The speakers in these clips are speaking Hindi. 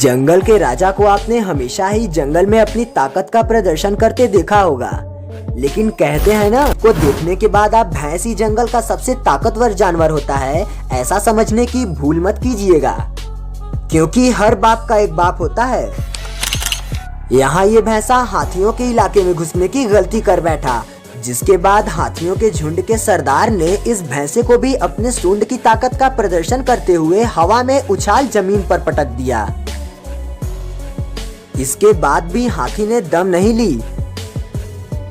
जंगल के राजा को आपने हमेशा ही जंगल में अपनी ताकत का प्रदर्शन करते देखा होगा, लेकिन कहते हैं ना, को देखने के बाद आप भैंस ही जंगल का सबसे ताकतवर जानवर होता है, ऐसा समझने की भूल मत कीजिएगा, क्योंकि हर बाप का एक बाप होता है। यहाँ ये भैंसा हाथियों के इलाके में घुसने की गलती कर बैठा, जिसके बाद हाथियों के झुंड के सरदार ने इस भैंसे को भी अपने सूंड की ताकत का प्रदर्शन करते हुए हवा में उछाल जमीन पर पटक दिया। इसके बाद भी हाथी ने दम नहीं ली।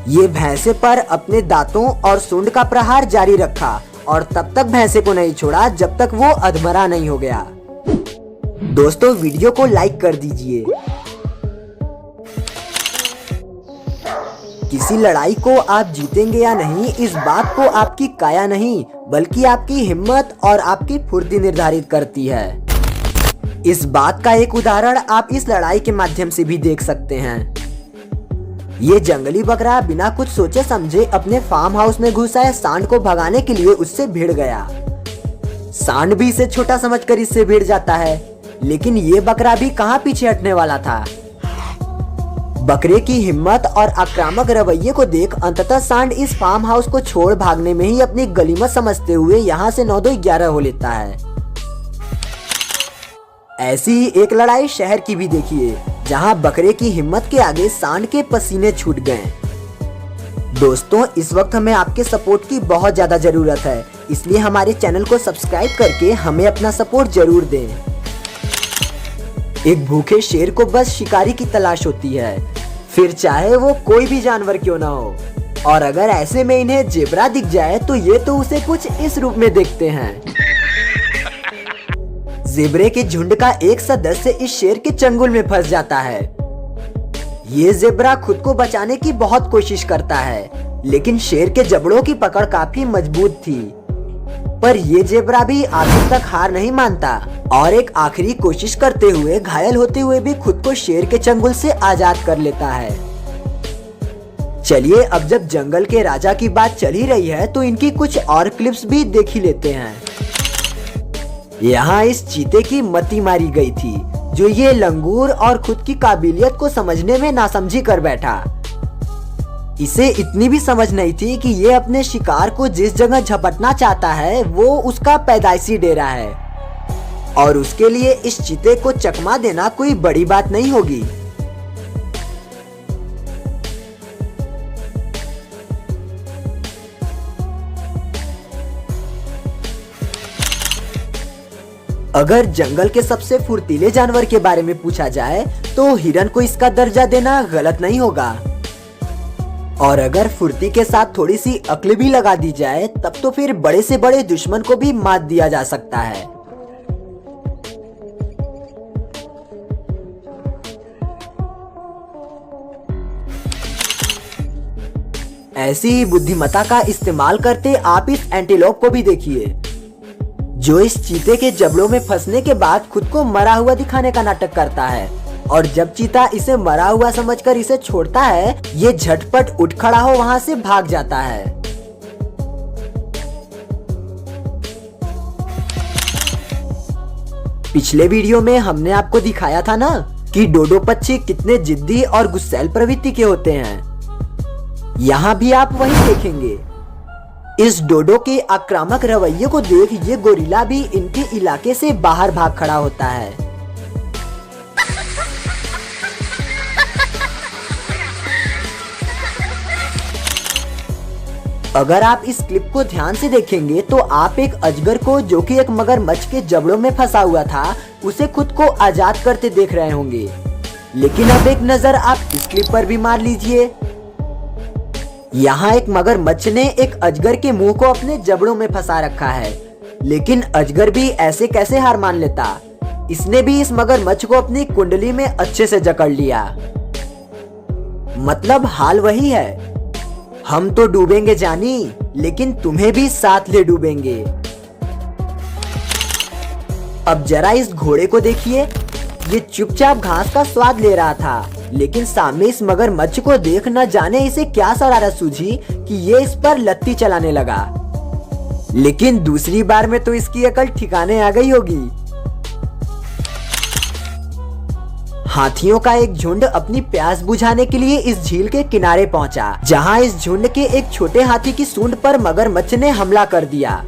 ये भैंसे पर अपने दांतों और सूंड का प्रहार जारी रखा और तब तक भैंसे को नहीं छोड़ा जब तक वो अधमरा नहीं हो गया। दोस्तों, वीडियो को लाइक कर दीजिए। किसी लड़ाई को आप जीतेंगे या नहीं, इस बात को आपकी काया नहीं बल्कि आपकी हिम्मत और आपकी फुर्ती निर्धारित करती है। इस बात का एक उदाहरण आप इस लड़ाई के माध्यम से भी देख सकते हैं। ये जंगली बकरा बिना कुछ सोचे समझे अपने फार्म हाउस में घुस आए सांड को भगाने के लिए उससे भिड़ गया। सांड भी इसे छोटा समझकर इससे भिड़ जाता है, लेकिन ये बकरा भी कहां पीछे हटने वाला था। बकरे की हिम्मत और आक्रामक रवैये को देख अंततः सांड इस फार्म हाउस को छोड़ भागने में ही अपनी गलीमत समझते हुए यहाँ से 9-2-11 हो लेता है। ऐसी ही एक लड़ाई शहर की भी देखिए, जहां बकरे की हिम्मत के आगे सांड के पसीने छूट गए। दोस्तों, इस वक्त हमें आपके सपोर्ट की बहुत ज्यादा जरूरत है, इसलिए हमारे चैनल को सब्सक्राइब करके हमें अपना सपोर्ट जरूर दें। एक भूखे शेर को बस शिकारी की तलाश होती है, फिर चाहे वो कोई भी जानवर क्यों ना हो, और अगर ऐसे में इन्हें जेब्रा दिख जाए तो ये तो उसे कुछ इस रूप में देखते हैं। जेब्रे के झुंड का एक सदस्य इस शेर के चंगुल में फंस जाता है। ये जेब्रा खुद को बचाने की बहुत कोशिश करता है, लेकिन शेर के जबड़ों की पकड़ काफी मजबूत थी। पर ये जेब्रा भी आखिर तक हार नहीं मानता और एक आखिरी कोशिश करते हुए घायल होते हुए भी खुद को शेर के चंगुल से आजाद कर लेता है। चलिए, अब जब जंगल के राजा की बात चल ही रही है तो इनकी कुछ और क्लिप्स भी देख ही लेते हैं। यहाँ इस चीते की मती मारी गई थी, जो ये लंगूर और खुद की काबिलियत को समझने में नासमझी कर बैठा। इसे इतनी भी समझ नहीं थी कि ये अपने शिकार को जिस जगह झपटना चाहता है वो उसका पैदाइशी डेरा है, और उसके लिए इस चीते को चकमा देना कोई बड़ी बात नहीं होगी। अगर जंगल के सबसे फुर्तीले जानवर के बारे में पूछा जाए तो हिरन को इसका दर्जा देना गलत नहीं होगा, और अगर फुर्ती के साथ थोड़ी सी अक्ल भी लगा दी जाए तब तो फिर बड़े से बड़े दुश्मन को भी मात दिया जा सकता है। ऐसी ही बुद्धिमत्ता का इस्तेमाल करते आप इस एंटीलोप को भी देखिए, जो इस चीते के जबड़ों में फंसने के बाद खुद को मरा हुआ दिखाने का नाटक करता है, और जब चीता इसे मरा हुआ समझकर इसे छोड़ता है, ये झटपट उठ खड़ा हो वहां से भाग जाता है। पिछले वीडियो में हमने आपको दिखाया था ना कि डोडो पक्षी कितने जिद्दी और गुस्सैल प्रवृत्ति के होते हैं। यहाँ भी आप वही देखेंगे। इस डोडो के आक्रामक रवैये को देख ये गोरिल्ला भी इनके इलाके से बाहर भाग खड़ा होता है। अगर आप इस क्लिप को ध्यान से देखेंगे तो आप एक अजगर को, जो कि एक मगरमच्छ के जबड़ों में फंसा हुआ था, उसे खुद को आजाद करते देख रहे होंगे। लेकिन अब एक नजर आप इस क्लिप पर भी मार लीजिए। यहाँ एक मगरमच्छ ने एक अजगर के मुंह को अपने जबड़ों में फंसा रखा है, लेकिन अजगर भी ऐसे कैसे हार मान लेता। इसने भी इस मगरमच्छ को अपनी कुंडली में अच्छे से जकड़ लिया। मतलब हाल वही है, हम तो डूबेंगे जानी, लेकिन तुम्हें भी साथ ले डूबेंगे। अब जरा इस घोड़े को देखिए, ये चुपचाप घास का स्वाद ले रहा था, लेकिन सामने इस मगरमच्छ को देख न जाने इसे क्या शरारत सूझी कि ये इस पर लत्ती चलाने लगा। लेकिन दूसरी बार में तो इसकी अकल ठिकाने आ गई होगी। हाथियों का एक झुंड अपनी प्यास बुझाने के लिए इस झील के किनारे पहुंचा, जहां इस झुंड के एक छोटे हाथी की सूंड पर मगरमच्छ ने हमला कर दिया।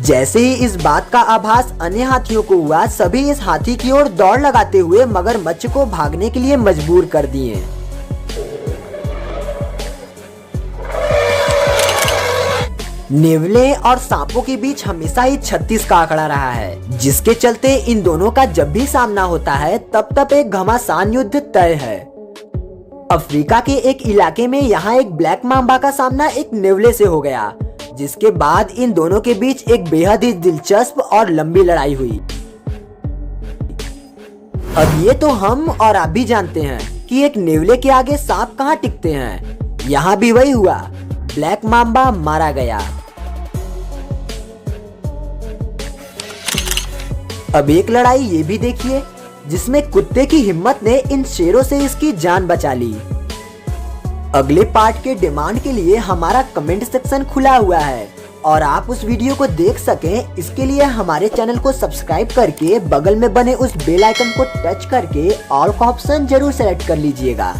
जैसे ही इस बात का आभास अन्य हाथियों को हुआ, सभी इस हाथी की ओर दौड़ लगाते हुए मगरमच्छ को भागने के लिए मजबूर कर दिए। नेवले और सांपों के बीच हमेशा ही 36 का आंकड़ा रहा है, जिसके चलते इन दोनों का जब भी सामना होता है तब एक घमासान युद्ध तय है। अफ्रीका के एक इलाके में यहाँ एक ब्लैक मांबा का सामना एक नेवले से हो गया, जिसके बाद इन दोनों के बीच एक बेहद ही दिलचस्प और लंबी लड़ाई हुई। अब ये तो हम और आप भी जानते हैं कि एक नेवले के आगे सांप कहाँ टिकते हैं। यहाँ भी वही हुआ, ब्लैक मांबा मारा गया। अब एक लड़ाई ये भी देखिए, जिसमें कुत्ते की हिम्मत ने इन शेरों से इसकी जान बचा ली। अगले पार्ट के डिमांड के लिए हमारा कमेंट सेक्शन खुला हुआ है और आप उस वीडियो को देख सकें, इसके लिए हमारे चैनल को सब्सक्राइब करके बगल में बने उस बेल आइकन को टच करके ऑल का ऑप्शन जरूर सेलेक्ट कर लीजिएगा।